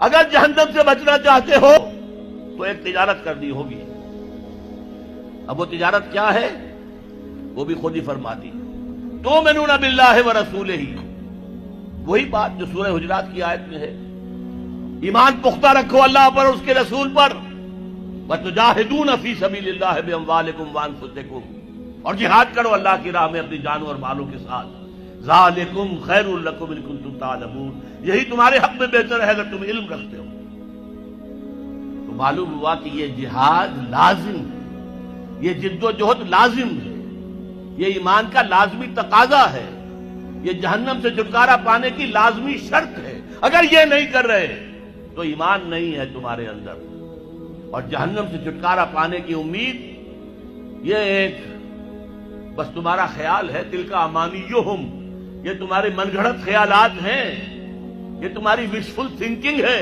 اگر جہنم سے بچنا چاہتے ہو تو ایک تجارت کرنی ہوگی. اب وہ تجارت کیا ہے وہ بھی خود ہی فرماتی. تؤمنون باللہ ورسولہ، وہی بات جو سورہ حجرات کی آیت میں ہے. ایمان پختہ رکھو اللہ پر اور اس کے رسول پر. وتجاہدون فی سبیل اللہ باموالکم وانفسکم، اور جہاد کرو اللہ کی راہ میں اپنی جانوں اور مالوں کے ساتھ. ذالکم خیر لکم ان کنتم تعلمون، یہی تمہارے حق میں بہتر ہے اگر تم علم رکھتے ہو. تو معلوم ہوا کہ یہ جہاد لازم ہے، یہ جد و جہد لازم ہے، یہ ایمان کا لازمی تقاضا ہے، یہ جہنم سے چھٹکارا پانے کی لازمی شرط ہے. اگر یہ نہیں کر رہے تو ایمان نہیں ہے تمہارے اندر، اور جہنم سے چھٹکارا پانے کی امید یہ ایک بس تمہارا خیال ہے. تلک امانیہم، یہ تمہارے من گھڑت خیالات ہیں، یہ تمہاری وشفل تھنکنگ ہے.